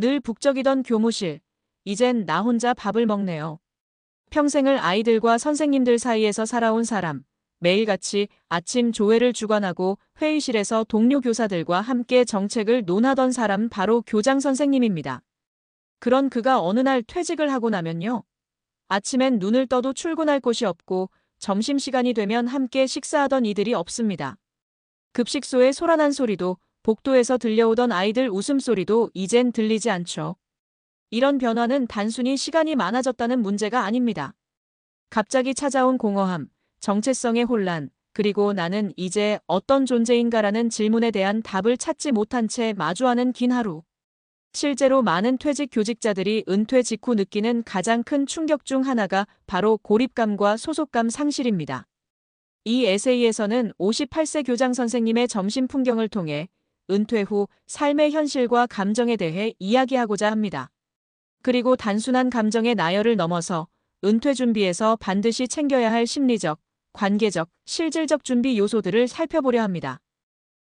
늘 북적이던 교무실. 이젠 나 혼자 밥을 먹네요. 평생을 아이들과 선생님들 사이에서 살아온 사람. 매일같이 아침 조회를 주관하고 회의실에서 동료 교사들과 함께 정책을 논하던 사람 바로 교장 선생님입니다. 그런 그가 어느 날 퇴직을 하고 나면요. 아침엔 눈을 떠도 출근할 곳이 없고 점심시간이 되면 함께 식사하던 이들이 없습니다. 급식소의 소란한 소리도 복도에서 들려오던 아이들 웃음소리도 이젠 들리지 않죠. 이런 변화는 단순히 시간이 많아졌다는 문제가 아닙니다. 갑자기 찾아온 공허함, 정체성의 혼란, 그리고 나는 이제 어떤 존재인가라는 질문에 대한 답을 찾지 못한 채 마주하는 긴 하루. 실제로 많은 퇴직 교직자들이 은퇴 직후 느끼는 가장 큰 충격 중 하나가 바로 고립감과 소속감 상실입니다. 이 에세이에서는 58세 교장 선생님의 점심 풍경을 통해 은퇴 후 삶의 현실과 감정에 대해 이야기하고자 합니다. 그리고 단순한 감정의 나열을 넘어서 은퇴 준비에서 반드시 챙겨야 할 심리적, 관계적, 실질적 준비 요소들을 살펴보려 합니다.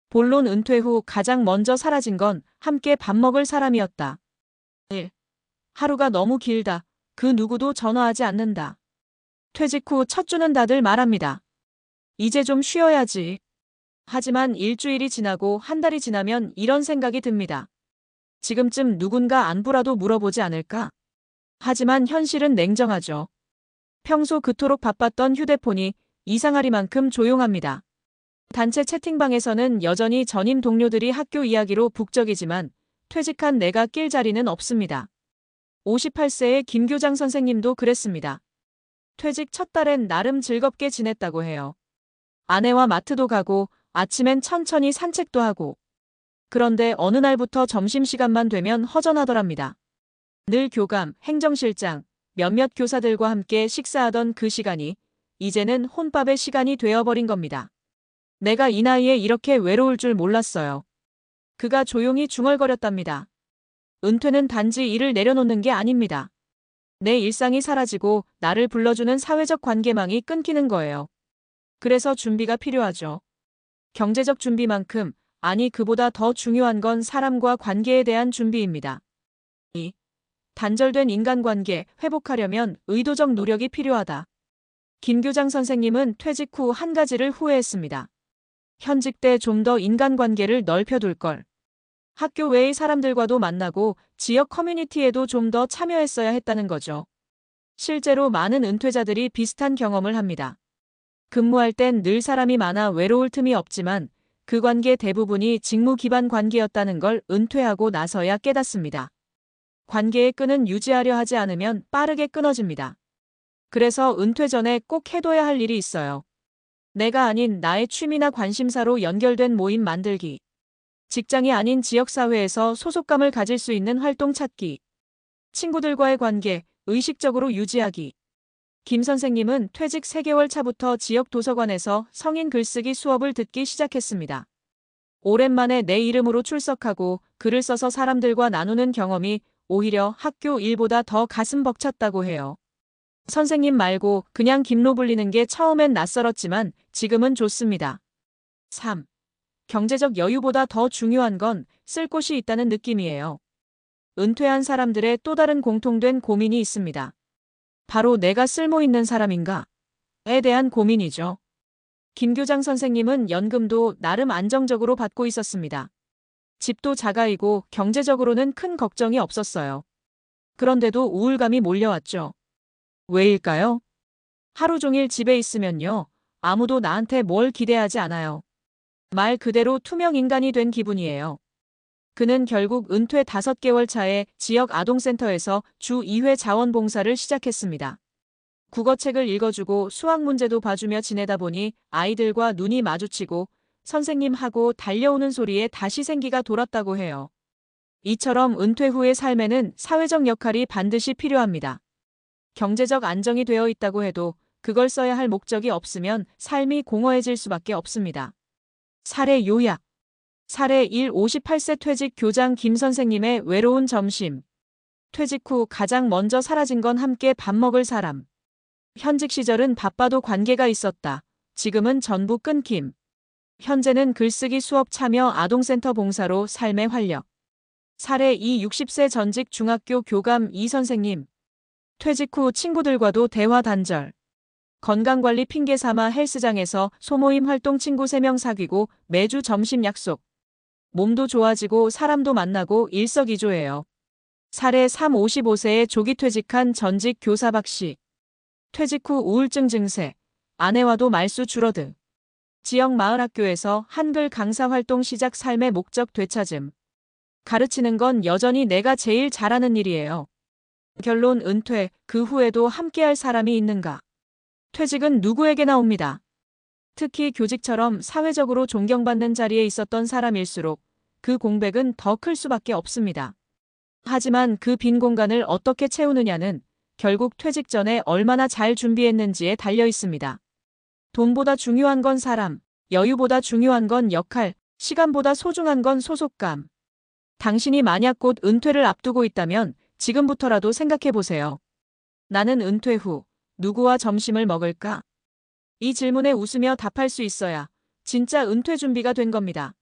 본론 은퇴 후 가장 먼저 사라진 건 함께 밥 먹을 사람이었다. 1. 하루가 너무 길다. 그 누구도 전화하지 않는다. 퇴직 후 첫 주는 다들 말합니다. 이제 좀 쉬어야지. 하지만 일주일이 지나고 한 달이 지나면 이런 생각이 듭니다. 지금쯤 누군가 안부라도 물어보지 않을까? 하지만 현실은 냉정하죠. 평소 그토록 바빴던 휴대폰이 이상하리만큼 조용합니다. 단체 채팅방에서는 여전히 전임 동료들이 학교 이야기로 북적이지만 퇴직한 내가 낄 자리는 없습니다. 58세의 김 교장 선생님도 그랬습니다. 퇴직 첫 달엔 나름 즐겁게 지냈다고 해요. 아내와 마트도 가고 아침엔 천천히 산책도 하고. 그런데 어느 날부터 점심시간만 되면 허전하더랍니다. 늘 교감, 행정실장, 몇몇 교사들과 함께 식사하던 그 시간이 이제는 혼밥의 시간이 되어버린 겁니다. 내가 이 나이에 이렇게 외로울 줄 몰랐어요. 그가 조용히 중얼거렸답니다. 은퇴는 단지 일을 내려놓는 게 아닙니다. 내 일상이 사라지고 나를 불러주는 사회적 관계망이 끊기는 거예요. 그래서 준비가 필요하죠. 경제적 준비만큼, 아니 그보다 더 중요한 건 사람과 관계에 대한 준비입니다. 2. 단절된 인간관계 회복하려면 의도적 노력이 필요하다. 김 교장 선생님은 퇴직 후 한 가지를 후회했습니다. 현직 때 좀 더 인간관계를 넓혀둘 걸. 학교 외의 사람들과도 만나고 지역 커뮤니티에도 좀 더 참여했어야 했다는 거죠. 실제로 많은 은퇴자들이 비슷한 경험을 합니다. 근무할 땐 늘 사람이 많아 외로울 틈이 없지만 그 관계 대부분이 직무 기반 관계였다는 걸 은퇴하고 나서야 깨닫습니다. 관계의 끈은 유지하려 하지 않으면 빠르게 끊어집니다. 그래서 은퇴 전에 꼭 해둬야 할 일이 있어요. 내가 아닌 나의 취미나 관심사로 연결된 모임 만들기. 직장이 아닌 지역사회에서 소속감을 가질 수 있는 활동 찾기. 친구들과의 관계, 의식적으로 유지하기. 김 선생님은 퇴직 3개월 차부터 지역 도서관에서 성인 글쓰기 수업을 듣기 시작했습니다. 오랜만에 내 이름으로 출석하고 글을 써서 사람들과 나누는 경험이 오히려 학교 일보다 더 가슴 벅찼다고 해요. 선생님 말고 그냥 김로 불리는 게 처음엔 낯설었지만 지금은 좋습니다. 3. 경제적 여유보다 더 중요한 건 쓸 곳이 있다는 느낌이에요. 은퇴한 사람들의 또 다른 공통된 고민이 있습니다. 바로 내가 쓸모 있는 사람인가에 대한 고민이죠. 김 교장 선생님은 연금도 나름 안정적으로 받고 있었습니다. 집도 자가이고 경제적으로는 큰 걱정이 없었어요. 그런데도 우울감이 몰려왔죠. 왜일까요? 하루 종일 집에 있으면요. 아무도 나한테 뭘 기대하지 않아요. 말 그대로 투명 인간이 된 기분이에요. 그는 결국 은퇴 5개월 차에 지역 아동센터에서 주 2회 자원봉사를 시작했습니다. 국어책을 읽어주고 수학 문제도 봐주며 지내다 보니 아이들과 눈이 마주치고 선생님하고 달려오는 소리에 다시 생기가 돌았다고 해요. 이처럼 은퇴 후의 삶에는 사회적 역할이 반드시 필요합니다. 경제적 안정이 되어 있다고 해도 그걸 써야 할 목적이 없으면 삶이 공허해질 수밖에 없습니다. 사례 요약. 사례 1. 58세 퇴직 교장 김 선생님의 외로운 점심. 퇴직 후 가장 먼저 사라진 건 함께 밥 먹을 사람. 현직 시절은 바빠도 관계가 있었다. 지금은 전부 끊김. 현재는 글쓰기 수업 참여 아동센터 봉사로 삶의 활력. 사례 2 60세 전직 중학교 교감 이 선생님. 퇴직 후 친구들과도 대화 단절. 건강관리 핑계 삼아 헬스장에서 소모임 활동 친구 3명 사귀고 매주 점심 약속. 몸도 좋아지고 사람도 만나고 일석이조예요. 사례 3 55세에 조기 퇴직한 전직 교사 박 씨. 퇴직 후 우울증 증세. 아내와도 말수 줄어듦. 지역 마을 학교에서 한글 강사 활동 시작 삶의 목적 되찾음. 가르치는 건 여전히 내가 제일 잘하는 일이에요. 결론 은퇴, 그 후에도 함께할 사람이 있는가? 퇴직은 누구에게나 옵니다. 특히 교직처럼 사회적으로 존경받는 자리에 있었던 사람일수록 그 공백은 더 클 수밖에 없습니다. 하지만 그 빈 공간을 어떻게 채우느냐는 결국 퇴직 전에 얼마나 잘 준비했는지에 달려 있습니다. 돈보다 중요한 건 사람, 여유보다 중요한 건 역할, 시간보다 소중한 건 소속감. 당신이 만약 곧 은퇴를 앞두고 있다면 지금부터라도 생각해 보세요. 나는 은퇴 후 누구와 점심을 먹을까? 이 질문에 웃으며 답할 수 있어야 진짜 은퇴 준비가 된 겁니다.